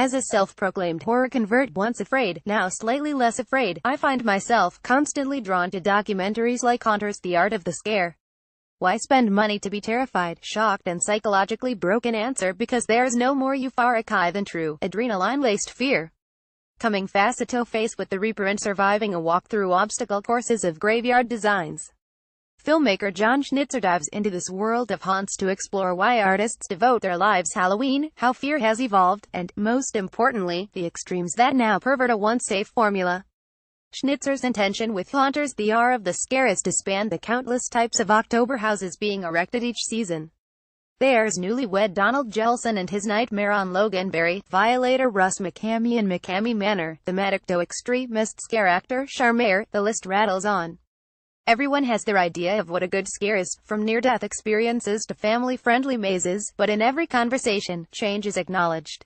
As a self-proclaimed horror convert, once afraid, now slightly less afraid, I find myself constantly drawn to documentaries like Haunters, The Art of the Scare. Why spend money to be terrified, shocked, and psychologically broken? Answer: because there's no more euphoric high than true, adrenaline-laced fear. Coming face-to-face with the Reaper and surviving a walk through obstacle courses of graveyard designs. Filmmaker John Schnitzer dives into this world of haunts to explore why artists devote their lives to Halloween, how fear has evolved, and, most importantly, the extremes that now pervert a once-safe formula. Schnitzer's intention with Haunters, The Art of the Scare is to span the countless types of October houses being erected each season. There's newlywed Donald Jelson and his nightmare on Loganberry, violator Russ McCamey in McCamey Manor, thematic to extremist scare actor Charmaire, the list rattles on. Everyone has their idea of what a good scare is, from near-death experiences to family-friendly mazes, but in every conversation, change is acknowledged.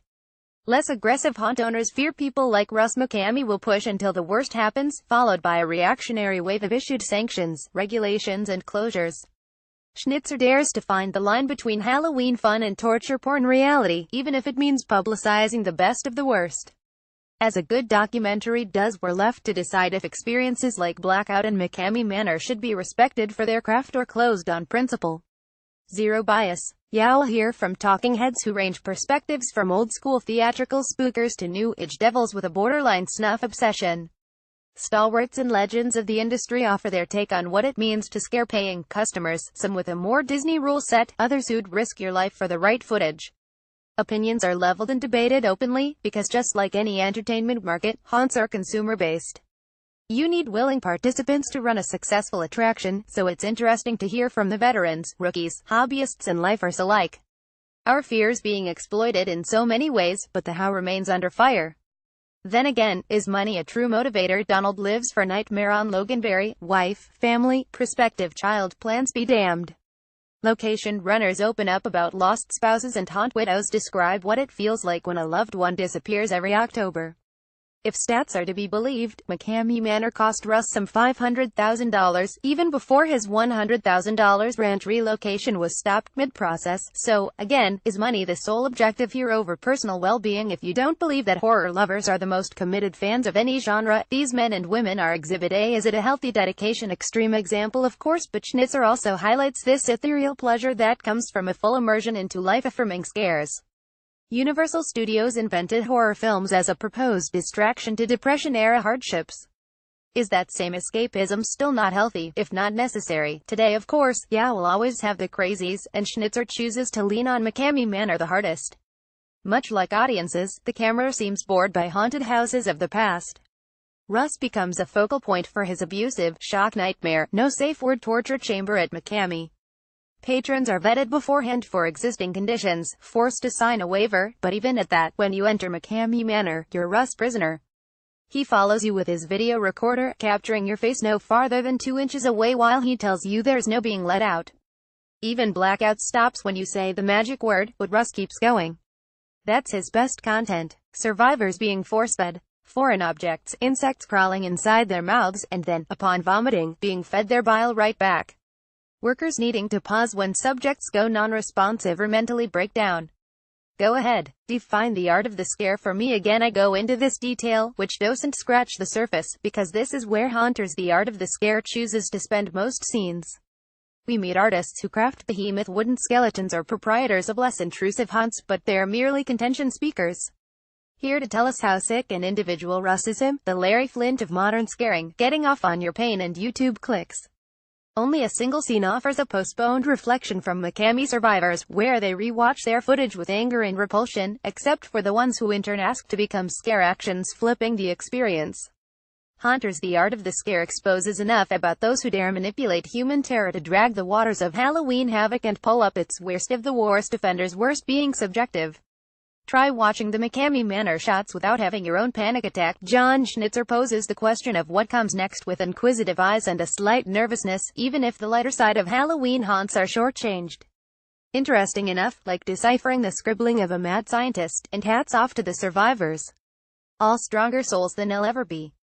Less aggressive haunt owners fear people like Russ McCamey will push until the worst happens, followed by a reactionary wave of issued sanctions, regulations and closures. Schnitzer dares to find the line between Halloween fun and torture porn reality, even if it means publicizing the best of the worst. As a good documentary does, we're left to decide if experiences like Blackout and McCamey Manor should be respected for their craft or closed on principle. Zero bias. You'll hear from talking heads who range perspectives from old-school theatrical spookers to new-age devils with a borderline snuff obsession. Stalwarts and legends of the industry offer their take on what it means to scare paying customers, some with a more Disney rule set, others who'd risk your life for the right footage. Opinions are leveled and debated openly, because just like any entertainment market, haunts are consumer-based. You need willing participants to run a successful attraction, so it's interesting to hear from the veterans, rookies, hobbyists and lifers alike. Our fears being exploited in so many ways, but the how remains under fire. Then again, is money a true motivator? Donald lives for Nightmare on Loganberry. Wife, family, prospective child plans be damned. Location runners open up about lost spouses and haunt widows describe what it feels like when a loved one disappears every October. If stats are to be believed, McCamey Manor cost Russ some $500,000, even before his $100,000 ranch relocation was stopped mid-process. So, again, is money the sole objective here over personal well-being? If you don't believe that horror lovers are the most committed fans of any genre, these men and women are Exhibit A. Is it a healthy dedication? Extreme example, of course, but Schnitzer also highlights this ethereal pleasure that comes from a full immersion into life-affirming scares. Universal Studios invented horror films as a proposed distraction to Depression-era hardships. Is that same escapism still not healthy, if not necessary? Today, of course, we'll always have the crazies, and Schnitzer chooses to lean on McCamey Manor the hardest. Much like audiences, the camera seems bored by haunted houses of the past. Russ becomes a focal point for his abusive, shock nightmare, no safe word torture chamber at McCamey. Patrons are vetted beforehand for existing conditions, forced to sign a waiver, but even at that, when you enter McCamey Manor, you're Russ' prisoner. He follows you with his video recorder, capturing your face no farther than 2 inches away while he tells you there's no being let out. Even Blackout stops when you say the magic word, but Russ keeps going. That's his best content. Survivors being force-fed foreign objects, insects crawling inside their mouths, and then, upon vomiting, being fed their bile right back. Workers needing to pause when subjects go non-responsive or mentally break down. Go ahead, define the art of the scare for me. Again, I go into this detail, which doesn't scratch the surface, because this is where Haunters, The Art of the Scare chooses to spend most scenes. We meet artists who craft behemoth wooden skeletons or proprietors of less intrusive haunts, but they're merely contention speakers. Here to tell us how sick and individual Russ is him, the Larry Flynt of modern scaring, getting off on your pain and YouTube clicks. Only a single scene offers a postponed reflection from McCamey survivors, where they re-watch their footage with anger and repulsion, except for the ones who in turn ask to become scare actions, flipping the experience. Haunters, The Art of the Scare exposes enough about those who dare manipulate human terror to drag the waters of Halloween havoc and pull up its worst of the worst offenders, worst being subjective. Try watching the McCamey Manor shots without having your own panic attack. John Schnitzer poses the question of what comes next with inquisitive eyes and a slight nervousness, even if the lighter side of Halloween haunts are shortchanged. Interesting enough, like deciphering the scribbling of a mad scientist, and hats off to the survivors. All stronger souls than they'll ever be.